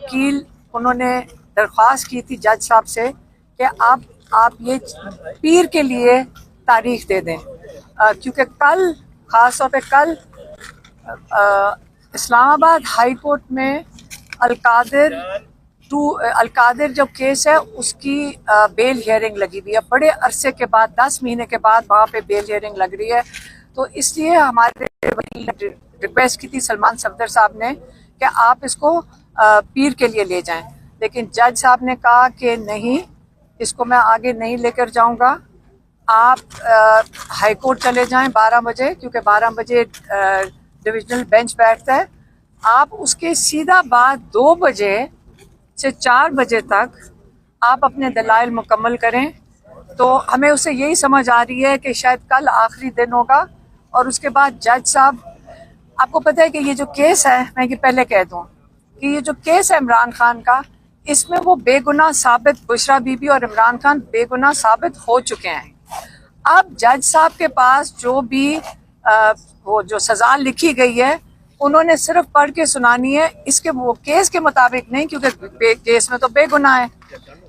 वकील उन्होंने दरख्वास्त की थी जज साहब से कि आप ये पीर के लिए तारीख दे दें, क्योंकि कल ख़ास तौर पे कल इस्लामाबाद हाई कोर्ट में अलकादिर जो केस है उसकी बेल हियरिंग लगी हुई है। बड़े अरसे के बाद 10 महीने के बाद वहाँ पे बेल हियरिंग लग रही है। तो इसलिए हमारे वकील ने रिक्वेस्ट की थी सलमान सफदर साहब ने कि आप इसको पीर के लिए ले जाएं, लेकिन जज साहब ने कहा कि नहीं, इसको मैं आगे नहीं लेकर जाऊंगा, आप हाई कोर्ट चले जाएं 12 बजे, क्योंकि 12 बजे डिविजनल बेंच बैठता है। आप उसके सीधा बाद 2 बजे से 4 बजे तक आप अपने दलाइल मुकम्मल करें। तो हमें उससे यही समझ आ रही है कि शायद कल आखिरी दिन होगा और उसके बाद जज साहब, आपको पता है कि ये जो केस है, मैं ये पहले कह दूं कि ये जो केस है इमरान खान का, इसमें वो बेगुनाह साबित, बुशरा बीबी और इमरान खान बेगुनाह साबित हो चुके हैं। अब जज साहब के पास जो भी वो जो सज़ा लिखी गई है उन्होंने सिर्फ पढ़ के सुनानी है, इसके वो केस के मुताबिक नहीं, क्योंकि केस में तो बेगुनाह है।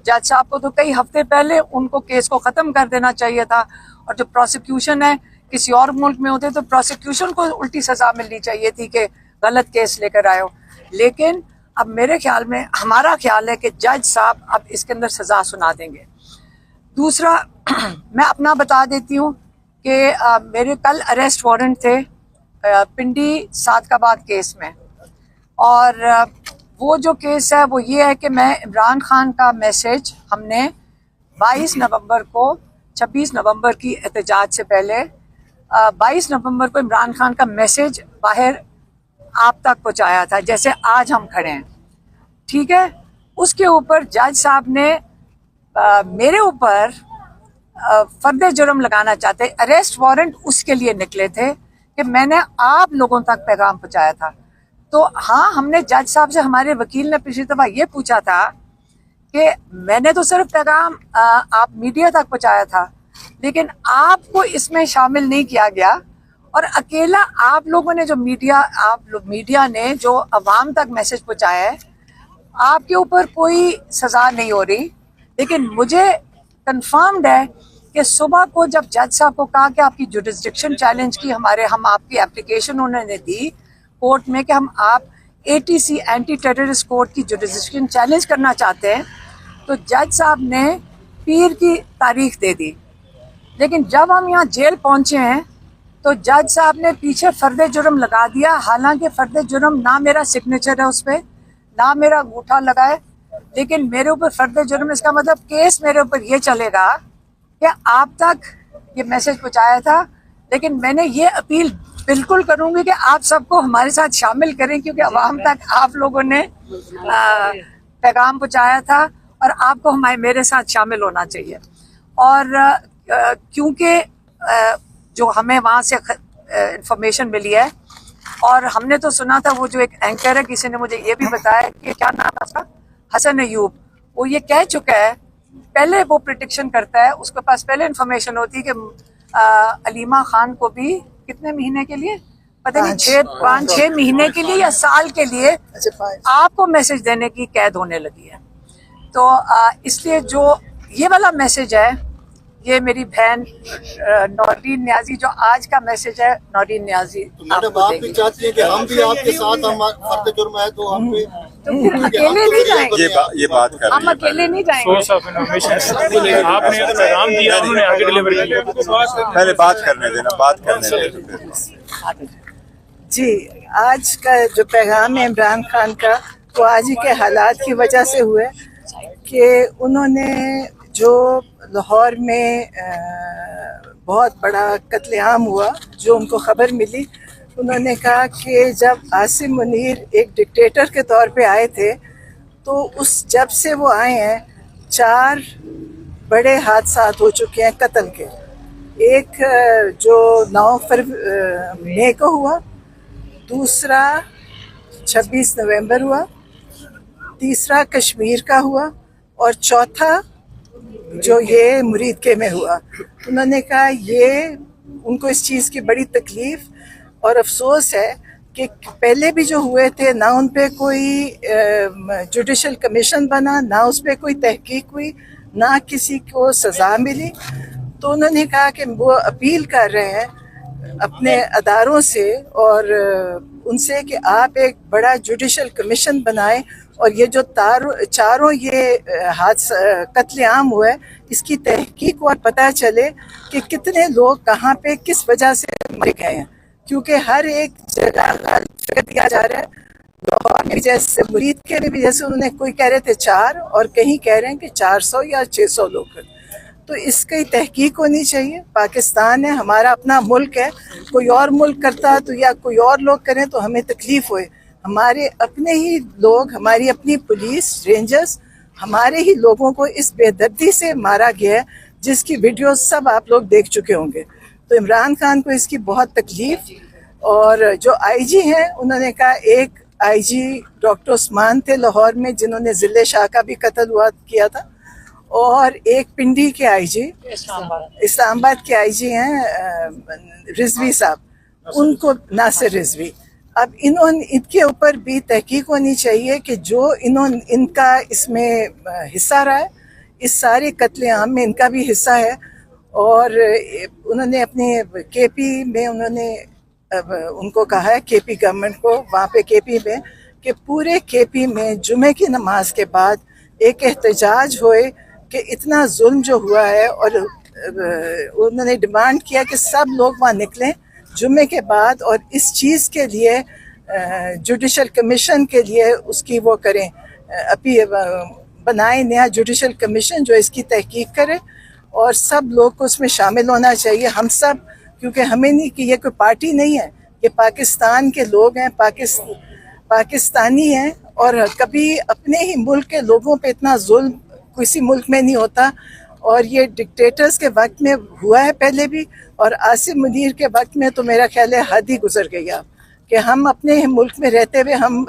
जज साहब को तो कई हफ्ते पहले उनको केस को ख़त्म कर देना चाहिए था, और जो प्रोसिक्यूशन है, किसी और मुल्क में होते तो प्रोसिक्यूशन को उल्टी सज़ा मिलनी चाहिए थी कि गलत केस लेकर आए हो। लेकिन अब मेरे ख्याल में, हमारा ख्याल है कि जज साहब अब इसके अंदर सज़ा सुना देंगे। दूसरा मैं अपना बता देती हूँ कि मेरे कल अरेस्ट वारंट थे पिंडी सादकाबाद केस में, और वो जो केस है वो ये है कि मैं इमरान खान का मैसेज हमने 22 नवंबर को, 26 नवंबर की एहतजाज से पहले 22 नवंबर को इमरान खान का मैसेज बाहर आप तक पहुंचाया था, जैसे आज हम खड़े हैं, ठीक है। उसके ऊपर जज साहब ने मेरे ऊपर फर्द जुर्म लगाना चाहते, अरेस्ट वारंट उसके लिए निकले थे कि मैंने आप लोगों तक पैगाम पहुंचाया था। तो हाँ, हमने जज साहब से, हमारे वकील ने पिछली दफ़ा ये पूछा था कि मैंने तो सिर्फ पैगाम आप मीडिया तक पहुंचाया था, लेकिन आपको इसमें शामिल नहीं किया गया, और अकेला आप लोगों ने जो मीडिया ने जो अवाम तक मैसेज पहुंचाया है, आपके ऊपर कोई सज़ा नहीं हो रही। लेकिन मुझे कंफर्म्ड है कि सुबह को जब जज साहब को कहा कि आपकी जुडिस्डिक्शन चैलेंज की, हम आपकी एप्लीकेशन उन्होंने दी कोर्ट में कि हम आप ATC एंटी टेररिस्ट कोर्ट की जुडिस्डिक्शन चैलेंज करना चाहते हैं, तो जज साहब ने पीर की तारीख दे दी। लेकिन जब हम यहाँ जेल पहुँचे हैं तो जज साहब ने पीछे फर्द जुर्म लगा दिया, हालांकि फर्द जुर्म ना मेरा सिग्नेचर है उस पर, ना मेरा अंगूठा लगा है, लेकिन मेरे ऊपर फर्द जुर्म, इसका मतलब केस मेरे ऊपर ये चलेगा कि आप तक ये मैसेज पहुंचाया था। लेकिन मैंने ये अपील बिल्कुल करूंगी कि आप सबको हमारे साथ शामिल करें, क्योंकि अवाम तक आप लोगों ने पैगाम पहुंचाया था और आपको मेरे साथ शामिल होना चाहिए। और क्योंकि जो हमें वहाँ से इंफॉर्मेशन मिली है, और हमने तो सुना था, वो जो एक एंकर है, किसी ने मुझे ये भी बताया कि क्या नाम है उसका, हसन अयूब, वो ये कह चुका है, पहले वो प्रिडिक्शन करता है, उसके पास पहले इंफॉर्मेशन होती है कि अलीमा खान को भी कितने महीने के लिए, पता नहीं 5-6 महीने के लिए या साल के लिए आपको मैसेज देने की कैद होने लगी है। तो इसलिए जो ये वाला मैसेज है, ये मेरी बहन नौरीन न्याजी, जो आज का मैसेज है, नौरीन न्याजी मैडम आप भी चाहती हैं कि हम भी आपके साथ, हम फर्द जुर्म है तो हम भी, तो फिर अकेले नहीं जाएंगे, ये बात कर, हम अकेले नहीं जाएंगे। आपने पैगाम दिया, उन्होंने आगे डिलीवर किया, पहले बात करने देना, बात करने देना। जी, आज का जो पैगाम है इमरान खान का, वो आज ही के हालात की वजह से हुए कि उन्होंने जो लाहौर में बहुत बड़ा कत्लेआम हुआ, जो उनको खबर मिली, उन्होंने कहा कि जब आसिम मुनीर एक डिक्टेटर के तौर पे आए थे, तो जब से वो आए हैं 4 बड़े हादसात हो चुके हैं कत्ल के। एक जो 9 मई को हुआ, दूसरा 26 नवंबर हुआ, तीसरा कश्मीर का हुआ, और चौथा जो ये मुरीद के में हुआ। उन्होंने कहा ये उनको इस चीज़ की बड़ी तकलीफ़ और अफसोस है کہ پہلے بھی جو ہوئے تھے نہ ان پہ کوئی جوڈیشل کمیشن بنا، نہ اس پہ کوئی تحقیق ہوئی، نہ کسی کو سزا ملی. تو انہوں نے کہا کہ وہ اپیل کر رہے ہیں اپنے اداروں سے اور ان سے کہ آپ ایک بڑا جوڈیشل کمیشن بنائیں اور یہ جو چاروں یہ قتل عام ہوا ہے اس کی تحقیق اور پتہ چلے کہ کتنے لوگ کہاں پہ کس وجہ سے مر گئے ہیں، کیونکہ ہر ایک جگہ دیا جا رہا ہے. لاہور میں جیسے مرید کے بھی جیسے انہوں نے کوئی کہہ رہے تھے 4 اور کہیں کہہ رہے ہیں کہ 400 یا 600 لوگ. تو اس کی تحقیق ہونی چاہیے. پاکستان ہے، ہمارا اپنا ملک ہے. کوئی اور ملک کرتا تو یا کوئی اور لوگ کریں تو ہمیں تکلیف ہوئے. ہمارے اپنے ہی لوگ، ہماری اپنی پولیس رینجرز، ہمارے ہی لوگوں کو اس بے دردی سے مارا گیا ہے جس کی ویڈیوز سب آپ لوگ دیکھ چکے ہوں گے. تو عمران خان کو اس کی بہت تکلیف. اور جو آئی جی ہیں انہوں نے کہا، ایک آئی جی ڈاکٹر عثمان تھے لاہور میں جنہوں نے ضلع شاہ کا بھی قتل کیا تھا، اور ایک پنڈی کے آئی جی، اسلام آباد کے آئی جی ہیں رضوی صاحب، ان کو ناصر رضوی. اب ان کے اوپر بھی تحقیق ہونی چاہیے کہ جو ان کا اس میں حصہ رہا ہے، اس سارے قتل عام میں ان کا بھی حصہ ہے. اور انہوں نے اپنے کے پی میں انہوں نے ان کو کہا ہے، کے پی گورنمنٹ کو وہاں پہ کے پی میں، کہ پورے کے پی میں جمعے کی نماز کے بعد ایک احتجاج ہوئے کہ اتنا ظلم جو ہوا ہے. اور انہوں نے ڈیمانڈ کیا کہ سب لوگ وہاں نکلیں جمعے کے بعد اور اس چیز کے لیے جوڈیشل کمیشن کے لیے اس کی وہ کریں، بنائیں نیا جوڈیشل کمیشن جو اس کی تحقیق کرے، اور سب لوگ کو اس میں شامل ہونا چاہیے. ہم سب، کیونکہ ہمیں نہیں کہ یہ کوئی پارٹی نہیں ہے، یہ پاکستان کے لوگ ہیں، پاکستانی ہیں. اور کبھی اپنے ہی ملک کے لوگوں پہ اتنا ظلم کسی ملک میں نہیں ہوتا. اور یہ ڈکٹیٹرز کے وقت میں ہوا ہے پہلے بھی، اور آصف منیر کے وقت میں تو میرا خیال ہے حد ہی گزر گئی اب، کہ ہم اپنے ملک میں رہتے ہوئے ہم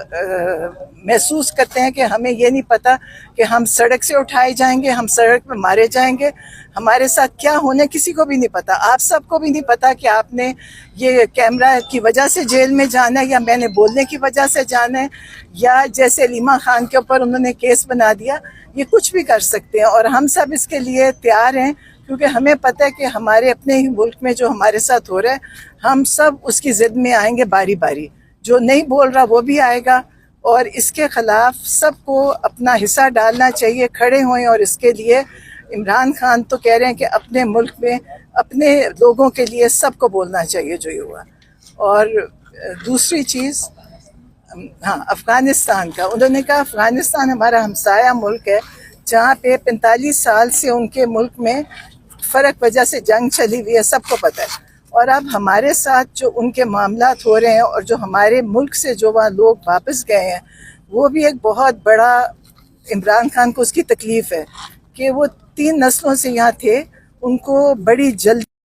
محسوس کرتے ہیں کہ ہمیں یہ نہیں پتہ کہ ہم سڑک سے اٹھائے جائیں گے، ہم سڑک پہ مارے جائیں گے، ہمارے ساتھ کیا ہونے کسی کو بھی نہیں پتہ. آپ سب کو بھی نہیں پتہ کہ آپ نے یہ کیمرہ کی وجہ سے جیل میں جانا ہے، یا میں نے بولنے کی وجہ سے جانا ہے، یا جیسے علیمہ خان کے اوپر انہوں نے کیس بنا دیا. یہ کچھ بھی کر سکتے ہیں، اور ہم سب اس کے لیے تیار ہیں، کیونکہ ہمیں پتہ ہے کہ ہمارے اپنے ہی ملک میں جو ہمارے ساتھ ہو رہا ہے، ہم سب اس کی ضد میں آئیں گے باری باری. جو نہیں بول رہا وہ بھی آئے گا، اور اس کے خلاف سب کو اپنا حصہ ڈالنا چاہیے، کھڑے ہوئیں. اور اس کے لیے عمران خان تو کہہ رہے ہیں کہ اپنے ملک میں اپنے لوگوں کے لیے سب کو بولنا چاہیے جو یہ ہوا. اور دوسری چیز، ہاں، افغانستان کا انہوں نے کہا افغانستان ہمارا ہمسایہ ملک ہے، جہاں پہ 45 سال سے ان کے ملک میں فرق وجہ سے جنگ چلی ہوئی ہے، سب کو پتہ ہے. اور اب ہمارے ساتھ جو ان کے معاملات ہو رہے ہیں، اور جو ہمارے ملک سے جو وہاں لوگ واپس گئے ہیں، وہ بھی ایک بہت بڑا، عمران خان کو اس کی تکلیف ہے کہ وہ 3 نسلوں سے یہاں تھے، ان کو بڑی جلدی